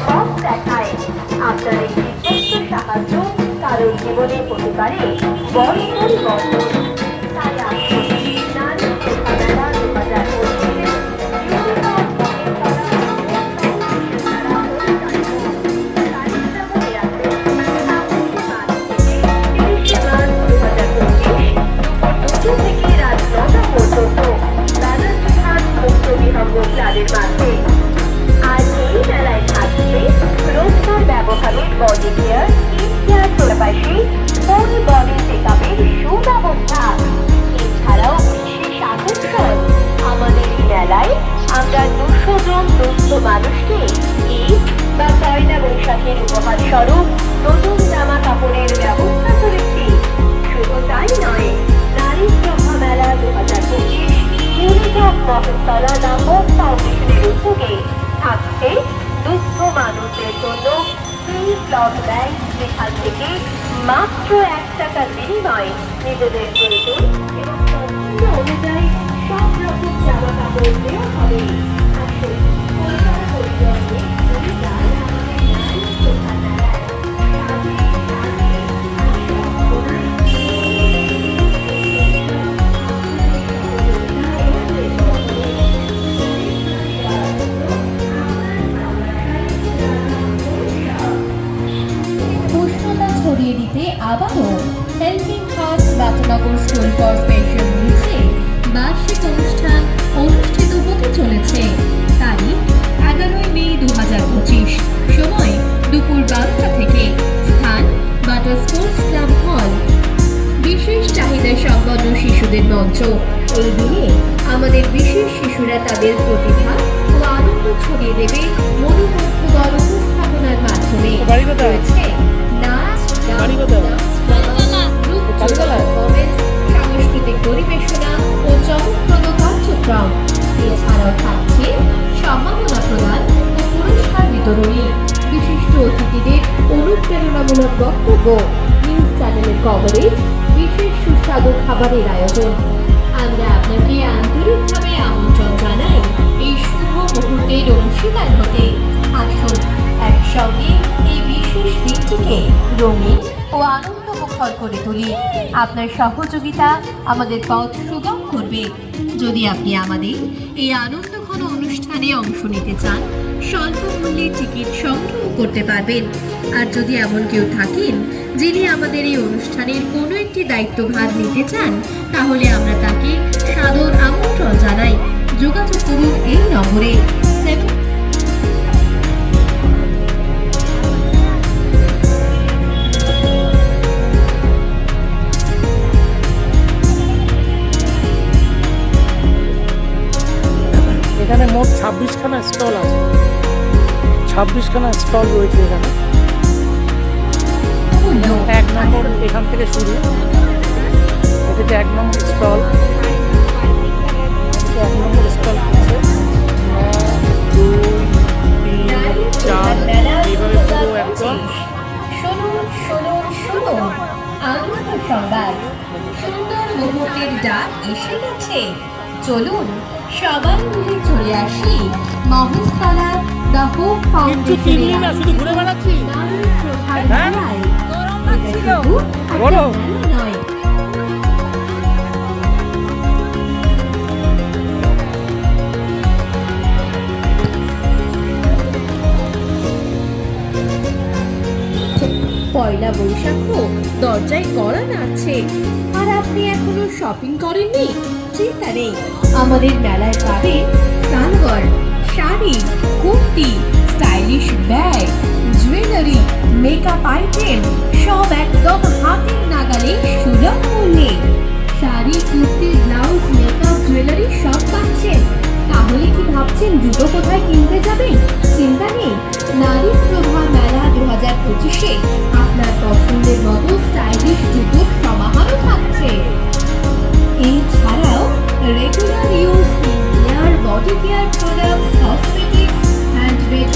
পথ দেখায়। আপনার এই বিশ্বস্ত সাহায্য কারো জীবনে হতে পারে বড় পরিবর্তন। তাই আসুন নারী শিক্ষা মেলা 2025 আর এই মেলায় থাকছে রোজকার ব্যবহারের বডি কেয়ার, স্কিন কেয়ার, পাশাপাশি ফুল বডি চেকআপের সুব্যবস্থা। এছাড়াও বিশেষ আকর্ষণ, আমাদের এই মেলায় আমরা 200 জন দুস্থ মানুষকে ঈদ বা পয়লা বৈশাখের উপহার স্বরূপ নতুন জামা কাপড়ের ব্যবস্থা করেছি। শুধু তাই নয়, নারী শিক্ষা মেলা 2025 ইউনিসেফ মহস্তলা নামক ফাউন্ডেশনের উদ্যোগে থাকছে দুস্থ মানুষদের জন্য ফ্রি ক্লথ ব্যাগ, যেখান থেকে মাত্র 1 টাকার বিনিময়ে নিজেদের প্রয়োজন এবং পছন্দ অনুযায়ী সব রকম জামা কাপড় দেওয়া হবে। আসুন পরিবার পরিজন নিয়ে ঘুরে যান আমাদের নারী শিক্ষা মেলায়। ছড়িয়ে দিতে আবারও helping hearts Batanagar school for special নিডসে বার্ষিক অনুষ্ঠান অনুষ্ঠিত হতে চলেছে। তারিখ 11 মে 2025, সময় দুপুর 12টা থেকে, স্থান বাটা স্পোর্টস ক্লাব হল। বিশেষ চাহিদা সম্পন্ন শিশুদের মঞ্চ। এই দিনে আমাদের বিশেষ শিশুরা তাদের প্রতিভা ও আনন্দ ছড়িয়ে দেবে মনোমুগ্ধকর উপস্থাপনার মাধ্যমে। রয়েছে নাচ, সাংস্কৃতিক পরিবেশনা ও চমকপ্রদ কার্যক্রম। এছাড়াও থাকছে সম্মাননা প্রদান ও পুরস্কার বিতরণী, বিশিষ্ট অতিথিদের অনুপ্রেরণামূলক বক্তব্য, নিউজ চ্যানেলের কভারেজ, বিশেষ সুস্বাদু খাবারের আয়োজন। আমরা আপনাকে আন্তরিকভাবে আমন্ত্রণ জানাই এই শুভ মুহূর্তের অংশীদার হতে। আসুন একসঙ্গে এই বিশেষ দিনটিকে রঙিন ও আনন্দমুখর করে তুলি। আপনার সহযোগিতা আমাদের পথ সুগম করবে। যদি আপনি আমাদের এই আনন্দঘন অনুষ্ঠানে অংশ নিতে চান, স্বল্প মূল্যে টিকিট সংগ্রহ করতে পারবেন। আর যদি এমন কেউ থাকেন যিনি আমাদের এই অনুষ্ঠানের কোনো একটি দায়িত্বভার নিতে চান, তাহলে আমরা তাকে সাদর আমন্ত্রণ জানাই। যোগাযোগ করুন এই নম্বরে। এখানে মোট 26খানা স্টল আছে। 26খানা স্টল রয়েছে এখানে। 1 নম্বর এখান থেকে শুরু। এটা যে 1 নম্বর স্টল। 1 নম্বর স্টল আছে 2, 3, 4 এইভাবে পুরো একদম। শুনুন আনন্দ সংবাদ, সুন্দর মুহূর্তের ডাক এসে গেছে। চলুন সবাই মিলে চলে আসি মহেশতলা দ্য হোপ ফাউন্ডেশনের শুধু ঘুরে বেড়াচ্ছি। নয়, পয়লা বৈশাখও দরজায় কড়া নাড়ছে, আর আপনি এখনো শপিং করেননি? চিন্তা নেই, আমাদের মেলায় পাবেন salwar, sari, kurti, stylish bag, jewellery, makeup item, সব একদম হাতের নাগালে সুলভ মূল্যে। Sari, kurti, blouse, makeup, jewellery সব পাচ্ছেন। তাহলে কি ভাবছেন জুতো কোথায় কিনতে যাবেন? চিন্তা নেই, নারী প্রভা মেলা 2025-এ আপনার পছন্দের মতো স্টাইলিশ জুতোর সমাহারও থাকছে। এছাড়াও regular use skin care, body care products, cosmetics, handmade